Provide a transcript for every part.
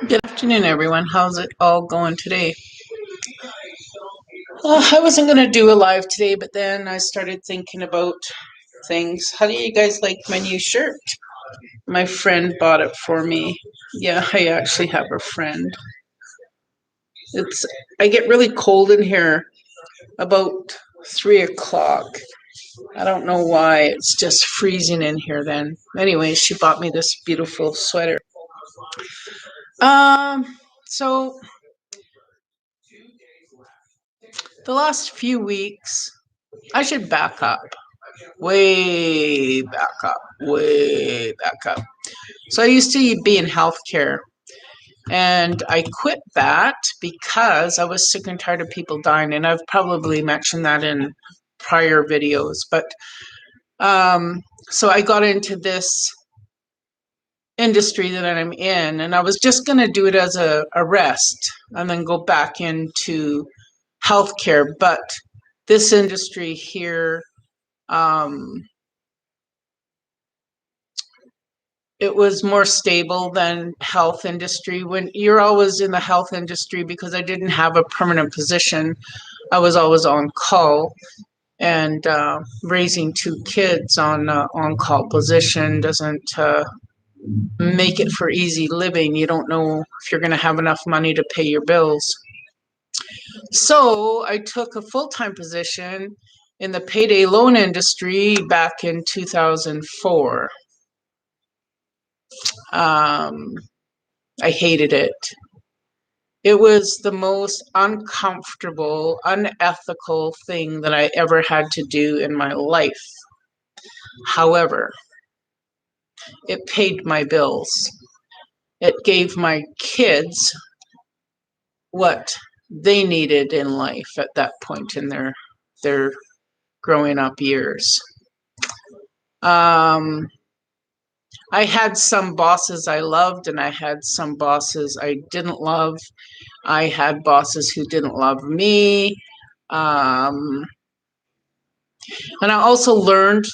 Good afternoon, everyone. How's it all going today? I wasn't going to do a live today, but then I started thinking about things. How do you guys like my new shirt? My friend bought it for me. Yeah, I actually have a friend. It's I get really cold in here about 3 o'clock. I don't know why. It's just freezing in here then. Anyway, she bought me this beautiful sweater. Um, so the last few weeks, I should back up. Way back up. Way back up. So I used to be in healthcare and I quit that because I was sick and tired of people dying. And I've probably mentioned that in prior videos. But so I got into this industry that I'm in, and I was just going to do it as a rest and then go back into healthcare. But this industry here, it was more stable than health industry. When you're always in the health industry, because I didn't have a permanent position, I was always on call, and raising 2 kids on call position doesn't make it for easy living. You don't know if you're going to have enough money to pay your bills. So I took a full-time position in the payday loan industry back in 2004. I hated it. It was the most uncomfortable, unethical thing that I ever had to do in my life. However, it paid my bills. It gave my kids what they needed in life at that point in their growing up years. I had some bosses I loved and I had some bosses I didn't love. I had bosses who didn't love me. And I also learned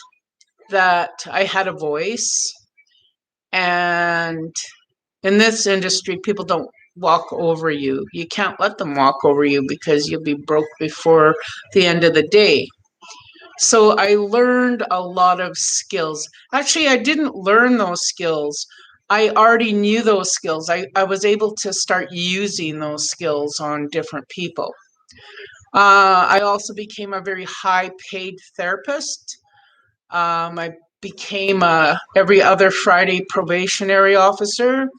that I had a voice. And in this industry, people don't walk over you. You can't let them walk over you because you'll be broke before the end of the day. So I learned a lot of skills. Actually, I didn't learn those skills. I already knew those skills. I was able to start using those skills on different people. I also became a very high paid therapist. I became a every other Friday probationary officer.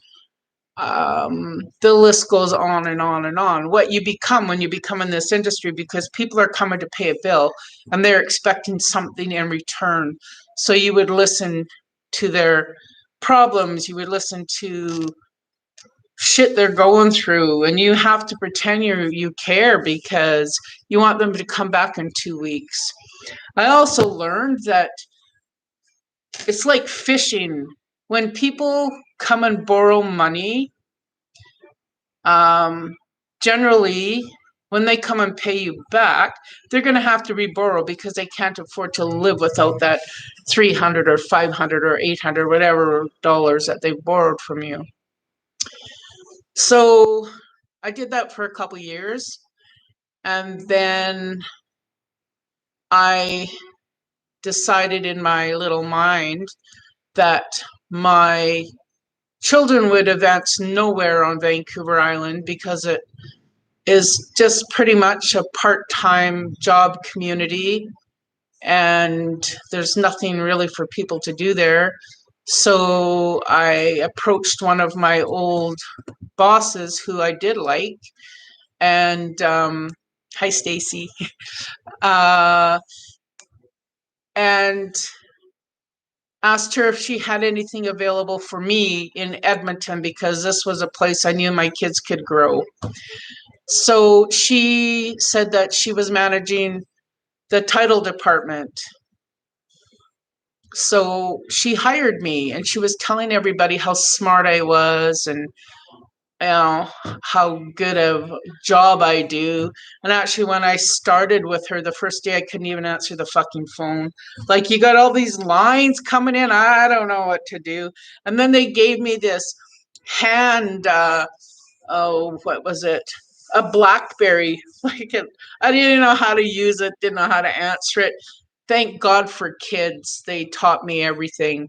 The list goes on and on and on. What you become when you become in this industry, because people are coming to pay a bill and they're expecting something in return. So you would listen to their problems, you would listen to shit they're going through, and you have to pretend you care because you want them to come back in 2 weeks. I also learned that it's like fishing. When people come and borrow money, generally, when they come and pay you back, they're going to have to reborrow because they can't afford to live without that 300 or 500 or 800, whatever dollars that they've borrowed from you. So I did that for a couple years. And then I decided in my little mind that my children would advance nowhere on Vancouver Island because it is just pretty much a part-time job community and there's nothing really for people to do there. So I approached one of my old bosses who I did like, and hi Stacy, and asked her if she had anything available for me in Edmonton because this was a place I knew my kids could grow. So she said that she was managing the title department. So she hired me and she was telling everybody how smart I was how good of job I do. And actually, when I started with her, the first day I couldn't even answer the fucking phone. Like, you got all these lines coming in, I don't know what to do. And then they gave me this hand, what was it? A BlackBerry. I didn't know how to use it, didn't know how to answer it. Thank God for kids. They taught me everything.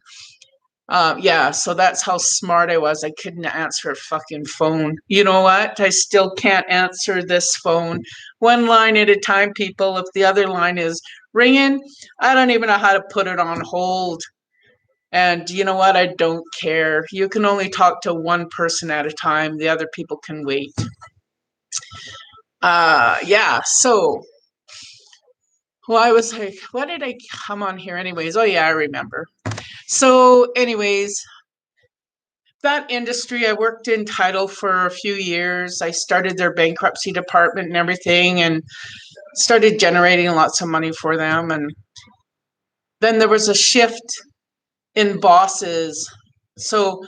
Yeah, so that's how smart I was. I couldn't answer a fucking phone. You know what? I still can't answer this phone. One line at a time, people. If the other line is ringing, I don't even know how to put it on hold. And you know what? I don't care. You can only talk to one person at a time. The other people can wait. Yeah, so well, I was like, what did I come on here anyways? Oh yeah, I remember. So anyways, that industry, I worked in title for a few years. I started their bankruptcy department and everything and started generating lots of money for them. And then there was a shift in bosses. So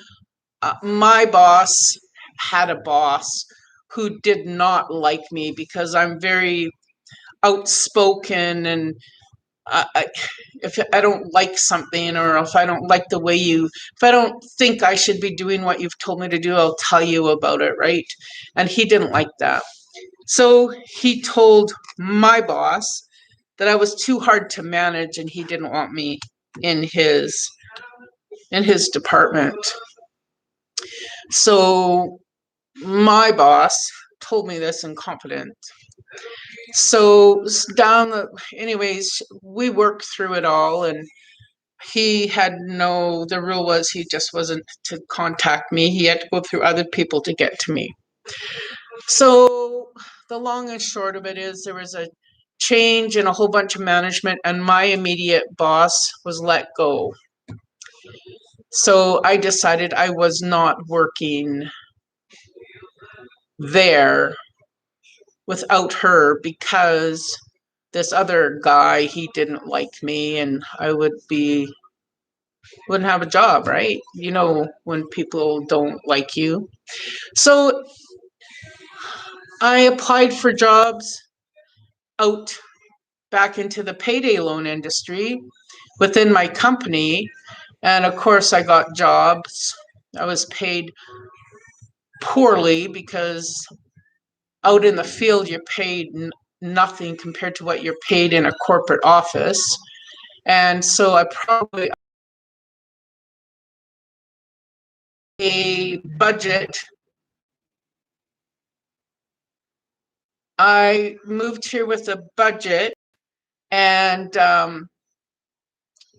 my boss had a boss who did not like me because I'm very outspoken and if I don't like something, or if I don't like the way if I don't think I should be doing what you've told me to do, I'll tell you about it, right? And he didn't like that. So he told my boss that I was too hard to manage and he didn't want me in his department. So my boss told me this in confidence. So anyways, we worked through it all, and the rule was he just wasn't to contact me. He had to go through other people to get to me. So the long and short of it is there was a change in a whole bunch of management, and my immediate boss was let go. So I decided I was not working there without her because this other guy, he didn't like me, and I wouldn't have a job, right? You know, when people don't like you. So I applied for jobs out back into the payday loan industry within my company. And of course, I got jobs. I was paid poorly because out in the field, you're paid nothing compared to what you're paid in a corporate office. And so I probably a budget. I moved here with a budget, and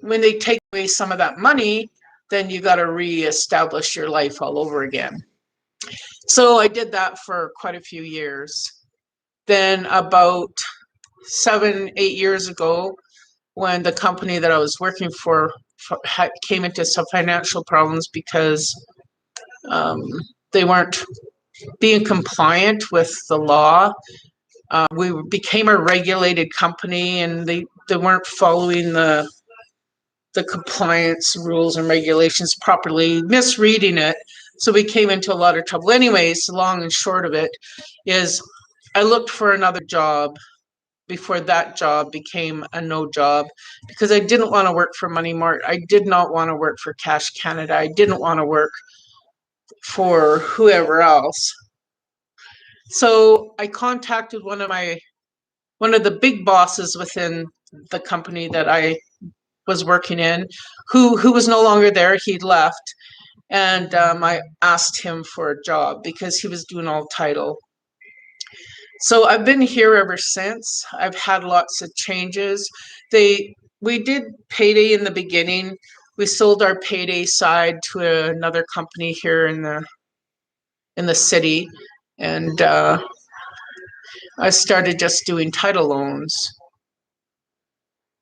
when they take away some of that money, then you got to reestablish your life all over again. So I did that for quite a few years. Then about 7, 8 years ago, when the company that I was working for came into some financial problems because they weren't being compliant with the law. We became a regulated company, and they weren't following the compliance rules and regulations properly, misreading it. So we came into a lot of trouble. Anyways, the long and short of it is I looked for another job before that job became a no job because I didn't want to work for Money Mart. I did not want to work for Cash Canada. I didn't want to work for whoever else. So I contacted one of the big bosses within the company that I was working in, who was no longer there. He'd left. And I asked him for a job because he was doing all title. So I've been here ever since. I've had lots of changes. We did payday in the beginning. We sold our payday side to another company here in the city, and I started just doing title loans.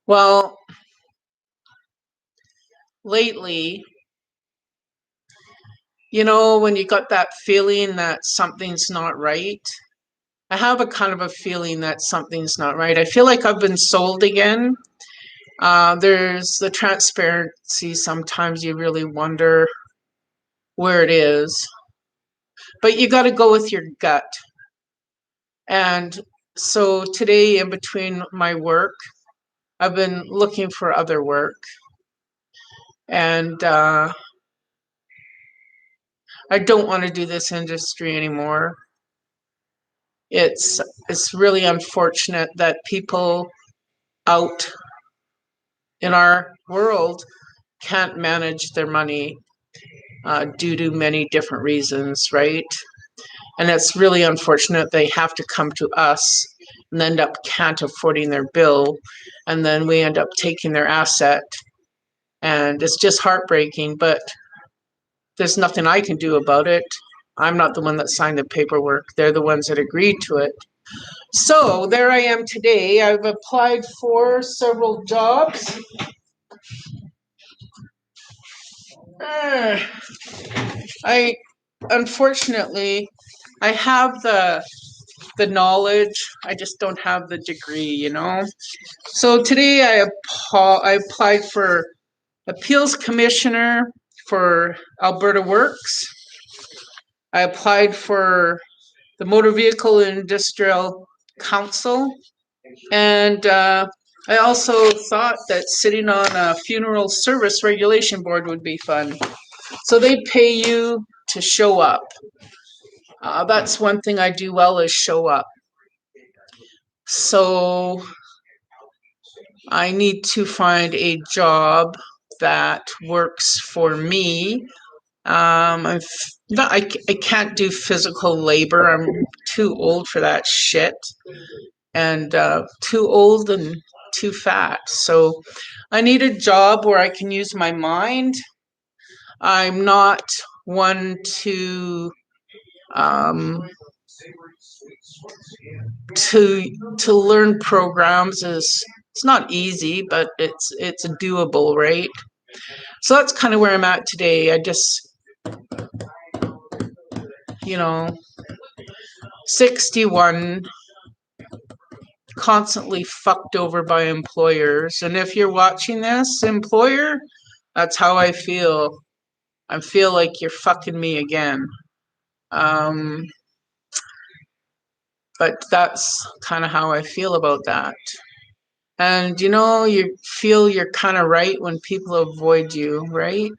Well, lately, you know, when you got that feeling that something's not right, I have a kind of a feeling that something's not right. I feel like I've been sold again. There's the transparency. Sometimes you really wonder where it is. but you got to go with your gut. And so today, in between my work, I've been looking for other work. And I don't want to do this industry anymore. It's really unfortunate that people out in our world can't manage their money due to many different reasons, right? And it's really unfortunate they have to come to us and end up can't affording their bill, and then we end up taking their asset. And it's just heartbreaking, but there's nothing I can do about it. I'm not the one that signed the paperwork. They're the ones that agreed to it. So there I am today. I've applied for several jobs. I unfortunately I have the knowledge. I just don't have the degree, you know. So today I applied for appeals commissioner for Alberta Works. I applied for the Motor Vehicle Industrial Council, and I also thought that sitting on a funeral service regulation board would be fun. So they pay you to show up. That's one thing I do well is show up. So I need to find a job that works for me. I can't do physical labor. I'm too old for that shit, and too old and too fat. So I need a job where I can use my mind. I'm not one um, to learn programs is it's not easy, but it's doable, right? So that's kind of where I'm at today. I just, 61, constantly fucked over by employers. And if you're watching this, employer, that's how I feel. I feel like you're fucking me again. But that's kind of how I feel about that. And you feel you're kind of right when people avoid you, right?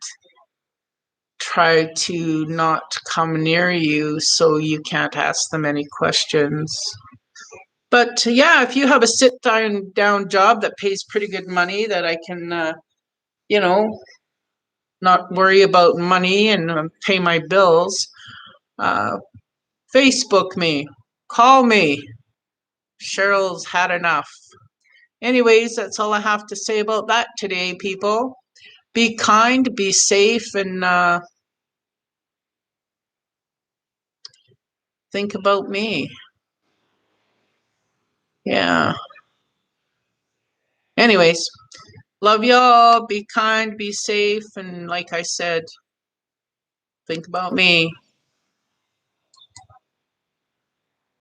Try to not come near you so you can't ask them any questions. But yeah, if you have a down job that pays pretty good money that I can, not worry about money and pay my bills, Facebook me, call me. Cheryl's had enough. Anyways, that's all I have to say about that today, people. Be kind, be safe, and think about me. Yeah. Anyways, love y'all. Be kind, be safe, and like I said, think about me.